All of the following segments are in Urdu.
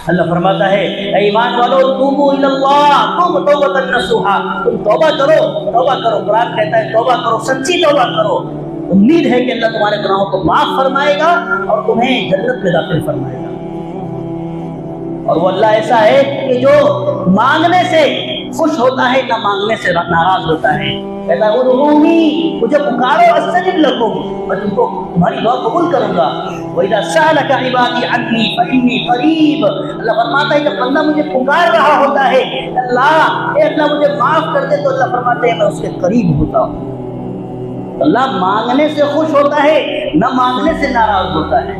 اللہ فرماتا ہے اے ایمان والو توبوا الی اللہ توبۃ نصوحا، تم توبہ کرو، قرآن کہتا ہے توبہ کرو، سچی توبہ کرو، امید ہے کہ اللہ تمہارے گناہوں کو معاف فرمائے گا اور تمہیں جنت میں داخل فرمائے گا۔ اور وہ اللہ ایسا ہے کہ جو مانگنے سے خوش ہوتا ہے، نہ مانگنے سے ناراض ہوتا ہے۔ کہتا ہے ادعونی، مجھے پکارو استجب لکم، میں تم کو تمہاری دعا قبول کروں گا۔ وَإِذَا سَأَلَكَ عِبَادِي عَنِّي فَإِنِّي قَرِيبٌ، اللہ فرماتا ہے جب بندہ مجھے پکار رہا ہوتا ہے اللہ اے اللہ مجھے معاف کر دے، تو اللہ فرماتے ہیں میں اس کے قریب ہوتا ہوں۔ اللہ مانگنے سے خوش ہوتا ہے، نہ مانگنے سے ناراض ہوتا ہے۔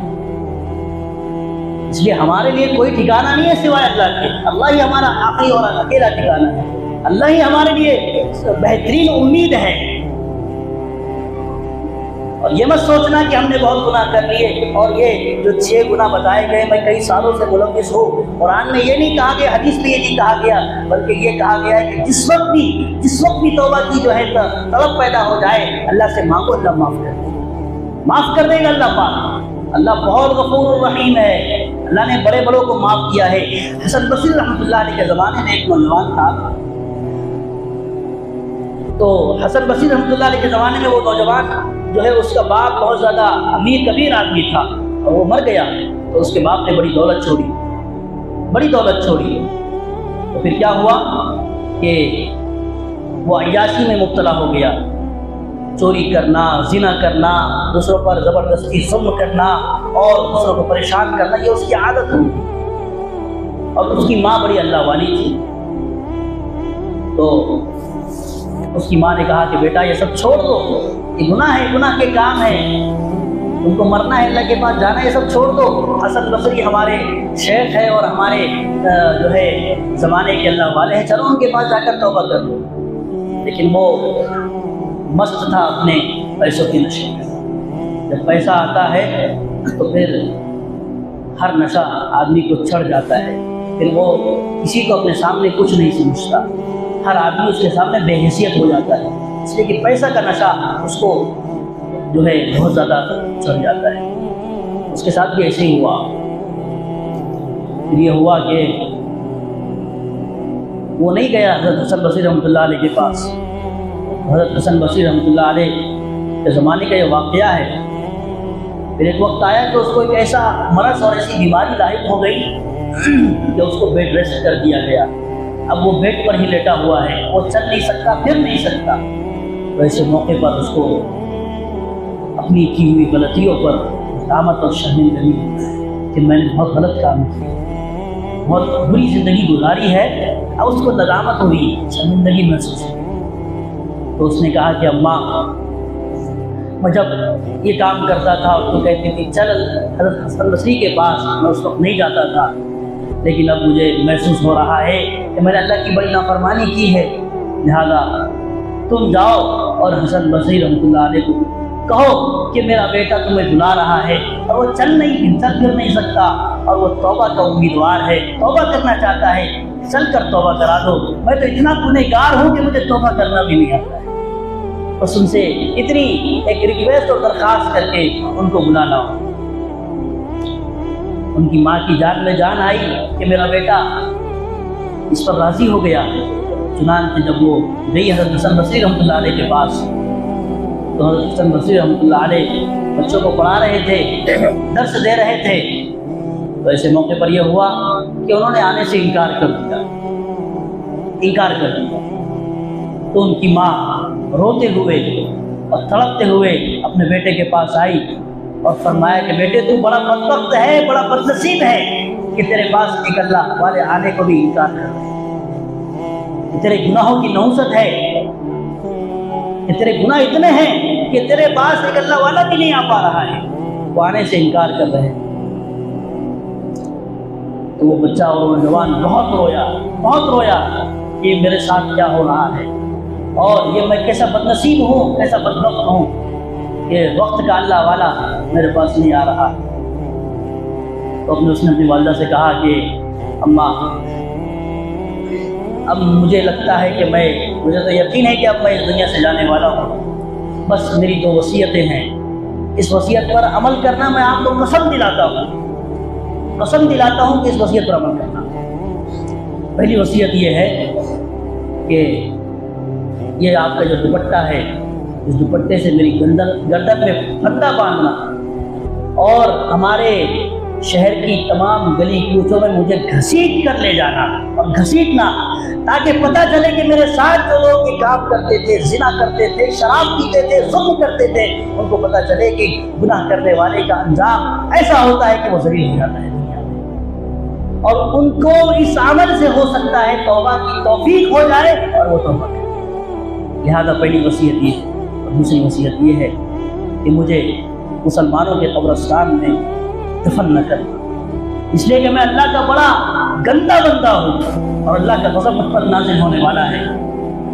اس لیے ہمارے لیے کوئی ٹھکانہ نہیں ہے سوائے اللہ کے، اللہ ہی ہمارا آخری اور اکیلا ٹھکانہ ہے، اللہ ہی ہمارے لیے بہترین امید ہے۔ اور یہ مت سوچنا کہ ہم نے بہت گناہ کر لیے، اور یہ جو 6 گناہ بتائے گئے میں کئی سالوں سے ملوث ہوں، قرآن میں یہ نہیں کہا گیا، حدیث میں یہ نہیں کہا گیا، بلکہ یہ کہا گیا ہے کہ جس وقت بھی توبہ کی جو ہے طلب پیدا ہو جائے اللہ سے مانگو، اللہ معاف کر دے گا اللہ پاک۔ اللہ بہت غفور الرحیم ہے، اللہ نے بڑے بڑوں کو معاف کیا ہے۔ حسن بصری رحمۃ اللہ علیہ کے زمانے میں ایک نوجوان تھا، تو حسن بصری رحمۃ اللہ علیہ کے زمانے میں وہ نوجوان جو ہے اس کا باپ بہت زیادہ امیر کبیر آدمی تھا، اور وہ مر گیا تو اس کے باپ نے بڑی دولت چھوڑی۔ تو پھر کیا ہوا کہ وہ عیاشی میں مبتلا ہو گیا، چوری کرنا، زنا کرنا، دوسروں پر زبردستی ظلم کرنا اور دوسروں کو پریشان کرنا، یہ اس کی عادت ہوئی۔ اور اس کی ماں بڑی اللہ والی تھی، تو اس کی ماں نے کہا کہ بیٹا یہ سب چھوڑ دو، یہ گناہ ہے، گناہ کے کام ہے، تم کو مرنا ہے، اللہ کے پاس جانا ہے، یہ سب چھوڑ دو۔ حسن بصری ہمارے شیخ ہے اور ہمارے جو ہے زمانے کے اللہ والے ہیں، چلو ان کے پاس جا کر توبہ کر لو۔ لیکن وہ مست تھا اپنے پیسوں کی نشے میں، جب پیسہ آتا ہے تو پھر ہر نشہ آدمی کو چڑھ جاتا ہے، پھر وہ کسی کو اپنے سامنے کچھ نہیں سمجھتا، ہر آدمی اس کے سامنے بے حیثیت ہو جاتا ہے، اس لیے کہ پیسہ کا نشہ اس کو جو ہے بہت زیادہ چڑھ جاتا ہے۔ اس کے ساتھ بھی ایسے ہی ہوا۔ پھر یہ ہوا کہ وہ نہیں گیا حضرت حسن بصری رحمۃ اللہ علیہ کے پاس۔ حضرت حسن بصری رحمۃ اللہ علیہ کے زمانے کا یہ واقعہ ہے۔ پھر ایک وقت آیا کہ اس کو ایک ایسا مرض اور ایسی بیماری لاحق ہو گئی کہ اس کو بیڈ ریسٹ کر دیا گیا۔ اب وہ بیڈ پر ہی لیٹا ہوا ہے، وہ چل نہیں سکتا، پھر نہیں سکتا۔ تو ایسے موقع پر اس کو اپنی کی ہوئی غلطیوں پر ندامت اور شرمندگی کہ میں نے بہت غلط کام کیا، بہت بری زندگی گزاری ہے، اب اس کو ندامت ہوئی، شرمندگی محسوس ہوئی۔ تو اس نے کہا کہ اماں میں جب یہ کام کرتا تھا تو کہتی تھی چل حضرت حسن بصری کے پاس، میں اس وقت نہیں جاتا تھا، لیکن اب مجھے محسوس ہو رہا ہے کہ میں نے اللہ کی بڑی نافرمانی کی ہے، لہذا تم جاؤ اور حسن بصری رحمۃ اللہ علیہ کو کہو کہ میرا بیٹا تمہیں بلا رہا ہے، اور وہ چل پھر نہیں سکتا، اور وہ توبہ کا امیدوار ہے، توبہ کرنا چاہتا ہے، چل کر توبہ کرا دو، میں تو اتنا گنہگار ہوں کہ مجھے توبہ کرنا بھی نہیں آتا ہے۔ بس ان سے اتنی ایک ریکویسٹ اور درخواست کر کے ان کو بلا لاؤ۔ ان کی ماں کی جان میں جان آئی کہ میرا بیٹا اس پر راضی ہو گیا۔ چنانچہ جب وہ گئی حضرت حسن بصری رحمۃ اللہ علیہ کے پاس، تو حضرت حسن بصری رحمۃ اللہ علیہ بچوں کو پڑھا رہے تھے، درس دے رہے تھے، تو ایسے موقع پر یہ ہوا کہ انہوں نے آنے سے انکار کر دیا۔ تو ان کی ماں روتے ہوئے اور تڑپتے ہوئے اپنے بیٹے کے پاس آئی اور فرمایا کہ بیٹے تو بڑا بدبخت ہے، بڑا بدنصیب ہے کہ تیرے پاس ایک اللہ والے آنے کو بھی انکار کر رہے ہیں، کہ تیرے گناہوں کی نحوست ہے، کہ تیرے گناہ اتنے ہیں کہ تیرے پاس ایک اللہ والا بھی نہیں آ پا رہا ہے، وہ آنے سے انکار کر رہے ہیں۔ تو وہ بچہ اور وہ جوان بہت رویا کہ میرے ساتھ کیا ہو رہا ہے، اور یہ میں کیسا بدنصیب ہوں، کیسا بدبخت ہوں کہ وقت کا اللہ والا میرے پاس نہیں آ رہا۔ تو اس نے اپنی والدہ سے کہا کہ اماں اب مجھے لگتا ہے کہ مجھے تو یقین ہے کہ اب میں اس دنیا سے جانے والا ہوں، بس میری 2 وصیتیں ہیں، اس وصیت پر عمل کرنا میں آپ کو قسم دلاتا ہوں قسم دلاتا ہوں کہ اس وصیت پر عمل کرنا۔ پہلی وصیت یہ ہے کہ یہ آپ کا جو دوپٹہ ہے، اس دوپٹے سے میری گردن میں پھندا باندھنا اور ہمارے شہر کی تمام گلی کوچوں میں مجھے گھسیٹ کر لے جانا، اور گھسیٹنا تاکہ پتہ چلے کہ میرے ساتھ جو لوگ یہ کام کرتے تھے، زنا کرتے تھے، شراب پیتے تھے، ظلم کرتے تھے، ان کو پتہ چلے کہ گناہ کرنے والے کا انجام ایسا ہوتا ہے کہ وہ ذلیل ہو جاتا ہے دنیا میں، اور ان کو اس عمل سے ہو سکتا ہے توبہ کی توفیق ہو جائے اور وہ توبہ کرے۔ لہذا پہلی وصیت یہ ہے، اور دوسری وصیت یہ ہے کہ مجھے مسلمانوں کے قبرستان میں دفن نہ کرنا، اس لیے کہ میں اللہ کا بڑا گندا بندہ ہوں، اور اللہ کا غضب مجھ پر نازل ہونے والا ہے،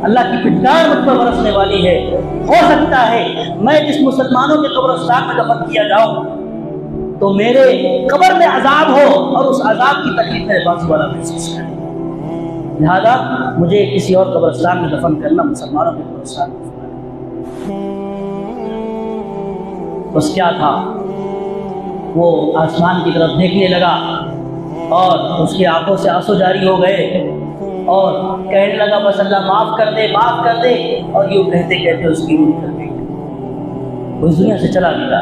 اللہ کی پھٹکار مجھ پر برسنے والی ہے۔ ہو سکتا ہے میں جس مسلمانوں کے قبرستان میں دفن کیا جاؤں تو میرے قبر میں عذاب ہو، اور اس عذاب کی تکلیف میرے بازو والا محسوس کرے، لہذا مجھے کسی اور قبرستان میں دفن کرنا، مسلمانوں کے قبرستان میں دفن کرنا۔ بس کیا تھا، وہ آسمان کی طرف دیکھنے لگا اور اس کی آنکھوں سے آنسو جاری ہو گئے، اور کہنے لگا بس اللہ معاف کر دے، معاف کر دے، اور یوں کہتے کہتے اس کی روح نکل گئی، وہ اس دنیا سے چلا گیا۔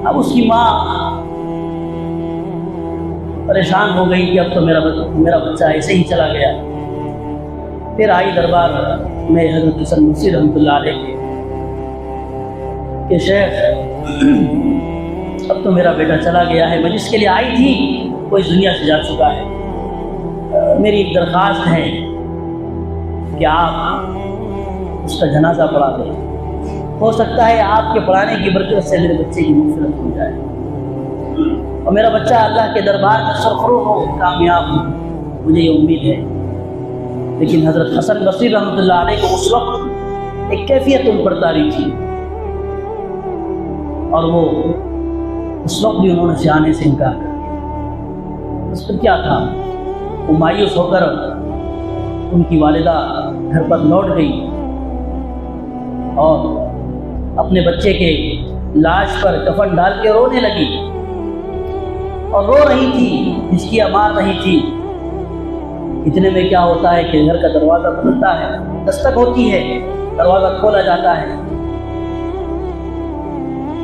اب اس کی ماں پریشان ہو گئی کہ اب تو میرا بچہ ایسے ہی چلا گیا۔ پھر آئی دربار میں حضرت حسن بصری رحمۃ اللہ علیہ کہ شیخ اب تو میرا بیٹا چلا گیا ہے، میں جس کے لیے آئی تھی وہ اس دنیا سے جا چکا ہے، میری ایک درخواست ہے کہ آپ اس کا جنازہ پڑھا دیں، ہو سکتا ہے آپ کے پڑھانے کی برکت سے میرے بچے کی مغفرت ہو جائے، اور میرا بچہ اللہ کے دربار میں سرفروش ہو، کامیاب ہو، مجھے یہ امید ہے۔ لیکن حضرت حسن بصری رحمۃ اللہ علیہ کو اس وقت ایک کیفیت ان پر طاری تھی، اور وہ اس وقت بھی انہوں نے سیانے سے انکار کر دیا۔ اس پر کیا تھا، وہ مایوس ہو کر ان کی والدہ گھر پر لوٹ گئی اور اپنے بچے کے لاش پر کفن ڈال کے رونے لگی، اور رو رہی تھی، ہچکیاں مار رہی تھی۔ اتنے میں کیا ہوتا ہے کہ گھر کا دروازہ کھلتا ہے، دستک ہوتی ہے، دروازہ کھولا جاتا ہے،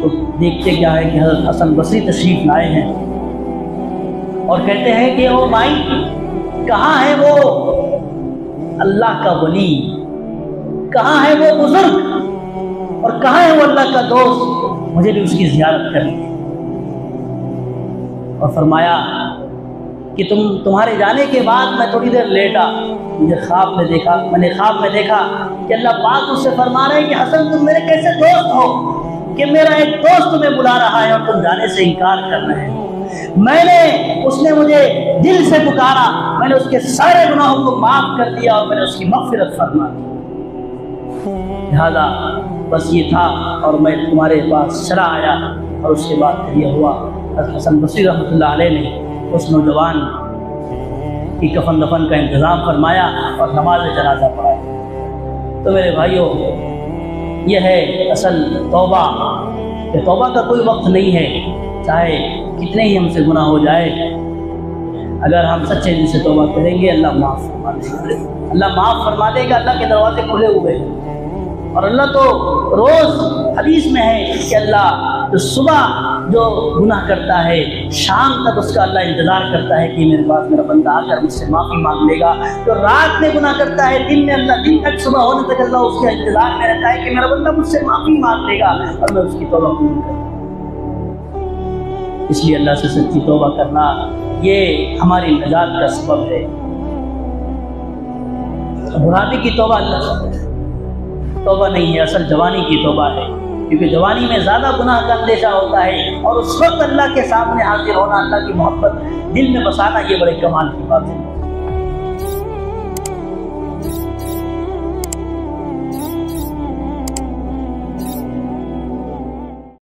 تو دیکھتے کیا ہے کہ حضرت حسن بصری تشریف لائے ہیں، اور کہتے ہیں کہ او مائی، کہاں ہے وہ اللہ کا ولی، کہاں ہے وہ بزرگ، اور کہاں ہے وہ اللہ کا دوست، مجھے بھی اس کی زیارت کرنی ہے۔ اور فرمایا کہ تمہارے جانے کے بعد میں تھوڑی دیر لیٹا، مجھے میں نے خواب میں دیکھا کہ اللہ پاک اس سے فرما رہے ہیں کہ حسن تم میرے کیسے دوست ہو کہ میرا ایک دوست تمہیں بلا رہا ہے اور تم جانے سے انکار کر رہے ہیں۔ اس نے مجھے دل سے پکارا، میں نے اس کے سارے گناہوں کو معاف کر دیا اور میں نے اس کی مغفرت فرما دی، لہذا بس یہ تھا، اور میں تمہارے پاس چلا آیا۔ اور اس کے بعد پھر یہ ہوا، حضرت حسن بصری رحمۃ اللہ علیہ نے اس نوجوان کی کفن دفن کا انتظام فرمایا اور نماز جنازہ پڑھایا۔ تو میرے بھائیوں، یہ ہے اصل توبہ، کہ توبہ کا کوئی وقت نہیں ہے، چاہے کتنے ہی ہم سے گناہ ہو جائے، اگر ہم سچے دل سے توبہ کریں گے اللہ معاف فرما دے گا، اللہ معاف فرما دے گا، اللہ کے دروازے کھلے ہوئے ہیں۔ اور اللہ تو روز حدیث میں ہے کہ اللہ جو صبح جو گناہ کرتا ہے شام تک اس کا اللہ انتظار کرتا ہے کہ میرے پاس میرا بندہ آ کر مجھ سے معافی مانگ لے گا، جو رات میں گناہ کرتا ہے دن میں اللہ دن تک صبح ہونے تک اللہ اس کے انتظار میں رہتا ہے کہ میرا بندہ مجھ سے معافی مانگ لے گا اور میں اس کی توبہ قبول کروں۔ اس لیے اللہ سے سچی توبہ کرنا یہ ہماری نجات کا سبب ہے۔ بڑھاپے کی توبہ اللہ سے توبہ نہیں ہے، اصل جوانی کی توبہ ہے، کیونکہ جوانی میں زیادہ گناہ کا اندیشہ ہوتا ہے، اور اس وقت اللہ کے سامنے حاضر ہونا، اللہ کی محبت دل میں بسانا، یہ بڑے کمال کی بات ہے۔